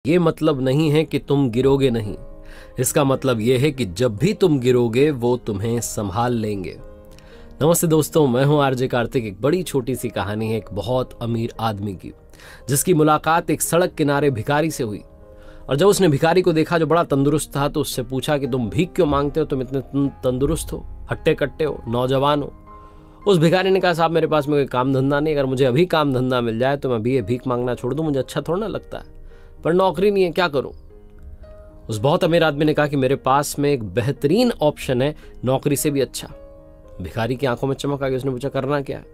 ये मतलब नहीं है कि तुम गिरोगे नहीं, इसका मतलब यह है कि जब भी तुम गिरोगे वो तुम्हें संभाल लेंगे। नमस्ते दोस्तों, मैं हूं आरजे कार्तिक। एक बड़ी छोटी सी कहानी है एक बहुत अमीर आदमी की, जिसकी मुलाकात एक सड़क किनारे भिखारी से हुई। और जब उसने भिखारी को देखा जो बड़ा तंदुरुस्त था, तो उससे पूछा कि तुम भीख क्यों मांगते हो, तुम इतने तंदुरुस्त हो, हट्टे कट्टे हो, नौजवान हो। उस भिखारी ने कहा, साहब मेरे पास में कोई काम धंधा नहीं, अगर मुझे अभी काम धंधा मिल जाए तो मैं अभी ये भीख मांगना छोड़ दूं, मुझे अच्छा थोड़ा ना लगता है, पर नौकरी नहीं है, क्या करूं। उस बहुत अमीर आदमी ने कहा कि मेरे पास में एक बेहतरीन ऑप्शन है, नौकरी से भी अच्छा। भिखारी की आंखों में चमक आ गई। उसने पूछा, करना क्या है।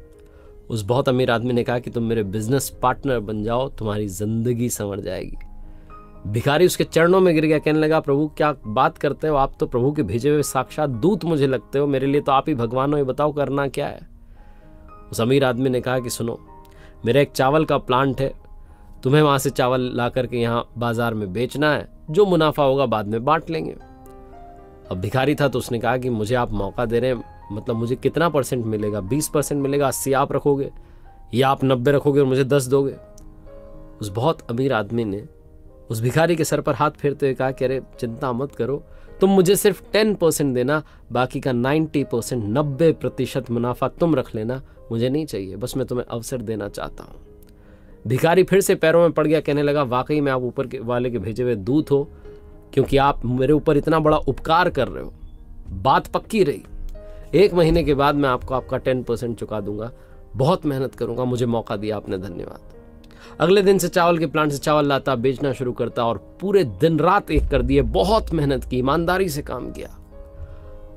उस बहुत अमीर आदमी ने कहा कि तुम मेरे बिजनेस पार्टनर बन जाओ, तुम्हारी जिंदगी संवर जाएगी। भिखारी उसके चरणों में गिर गया, कहने लगा, प्रभु क्या बात करते हो, आप तो प्रभु के भेजे हुए साक्षात दूत मुझे लगते हो, मेरे लिए तो आप ही भगवान हो, ये बताओ करना क्या है। उस अमीर आदमी ने कहा कि सुनो, मेरा एक चावल का प्लांट है, तुम्हें वहां से चावल ला करके यहाँ बाजार में बेचना है, जो मुनाफा होगा बाद में बांट लेंगे। अब भिखारी था तो उसने कहा कि मुझे आप मौका दे रहे हैं, मतलब मुझे कितना परसेंट मिलेगा, 20% मिलेगा, 80 आप रखोगे या आप 90 रखोगे और मुझे 10 दोगे। उस बहुत अमीर आदमी ने उस भिखारी के सर पर हाथ फेरते हुए कहा कि अरे चिंता मत करो, तुम मुझे सिर्फ 10% देना, बाकी का 90%, 90% मुनाफा तुम रख लेना, मुझे नहीं चाहिए, बस मैं तुम्हें अवसर देना चाहता हूँ। भिखारी फिर से पैरों में पड़ गया, कहने लगा, वाकई में आप ऊपर के वाले के भेजे हुए दूत हो, क्योंकि आप मेरे ऊपर इतना बड़ा उपकार कर रहे हो। बात पक्की रही, 1 महीने के बाद मैं आपको आपका 10% चुका दूंगा, बहुत मेहनत करूंगा, मुझे मौका दिया आपने, धन्यवाद। अगले दिन से चावल के प्लांट से चावल लाता, बेचना शुरू करता और पूरे दिन रात एक कर दिए, बहुत मेहनत की, ईमानदारी से काम किया।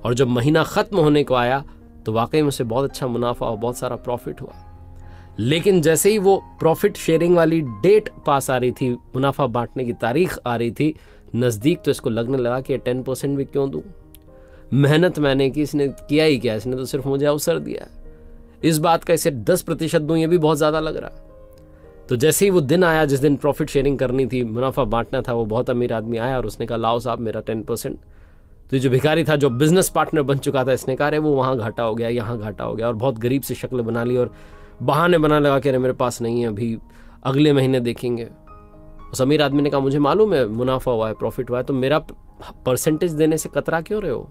और जब महीना खत्म होने को आया तो वाकई में उसे बहुत अच्छा मुनाफा और बहुत सारा प्रॉफिट हुआ। लेकिन जैसे ही वो प्रॉफिट शेयरिंग वाली डेट पास आ रही थी, मुनाफा बांटने की तारीख आ रही थी नजदीक, तो इसको लगने लगा कि 10% भी क्यों दूं, मेहनत मैंने की, इसने किया ही क्या, इसने तो सिर्फ मुझे अवसर दिया है, इस बात का इसे 10% दूं, ये भी बहुत ज्यादा लग रहा है। तो जैसे ही वो दिन आया जिस दिन प्रॉफिट शेयरिंग करनी थी, मुनाफा बांटना था, वो बहुत अमीर आदमी आया और उसने कहा, लाओ साहब मेरा 10%। तो जो भिखारी था, जो बिजनेस पार्टनर बन चुका था, इसने कहा, अरे वो वहां घाटा हो गया, यहाँ घाटा हो गया, और बहुत गरीब सी शक्ल बना ली और बहाने बनाने लगा कि अरे मेरे पास नहीं है, अभी अगले महीने देखेंगे। उस अमीर आदमी ने कहा, मुझे मालूम है मुनाफा हुआ है, प्रॉफिट हुआ है, तो मेरा परसेंटेज देने से कतरा क्यों रहे हो।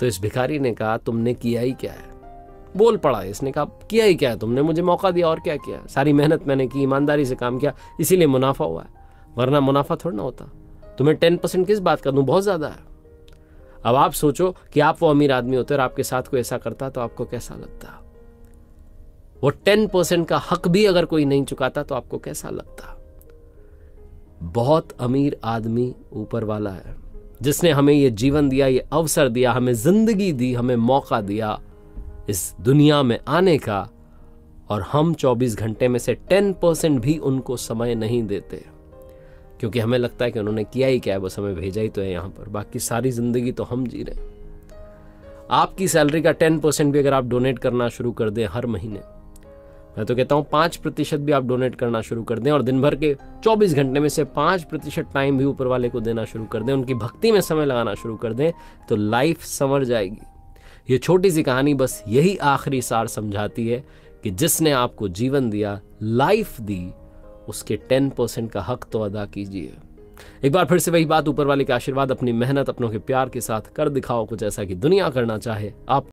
तो इस भिखारी ने कहा, तुमने किया ही क्या है। बोल पड़ा। इसने कहा, किया ही क्या है, तुमने मुझे मौका दिया, और क्या किया, सारी मेहनत मैंने की, ईमानदारी से काम किया, इसीलिए मुनाफा हुआ है, वरना मुनाफा थोड़ा ना होता। तुम्हें 10% किस बात का दूं, बहुत ज्यादा है। अब आप सोचो कि आप वो अमीर आदमी होते और आपके साथ कोई ऐसा करता तो आपको कैसा लगता। वो 10% का हक भी अगर कोई नहीं चुकाता तो आपको कैसा लगता। बहुत अमीर आदमी ऊपर वाला है, जिसने हमें ये जीवन दिया, ये अवसर दिया, हमें जिंदगी दी, हमें मौका दिया इस दुनिया में आने का, और हम 24 घंटे में से 10% भी उनको समय नहीं देते, क्योंकि हमें लगता है कि उन्होंने किया ही क्या है, बस हमें भेजा ही तो है यहाँ पर, बाकी सारी जिंदगी तो हम जी रहे हैं। आपकी सैलरी का 10% भी अगर आप डोनेट करना शुरू कर दें हर महीने, मैं तो कहता हूँ 5% भी आप डोनेट करना शुरू कर दें, और दिन भर के 24 घंटे में से 5% टाइम भी ऊपर वाले को देना शुरू कर दें, उनकी भक्ति में समय लगाना शुरू कर दें, तो लाइफ संवर जाएगी। ये छोटी सी कहानी बस यही आखिरी सार समझाती है कि जिसने आपको जीवन दिया, लाइफ दी, उसके 10% का हक तो अदा कीजिए। एक बार फिर से वही बात, ऊपर वाले के आशीर्वाद, अपनी मेहनत, अपनों के प्यार के साथ कर दिखाओ कुछ ऐसा कि दुनिया करना चाहे आप।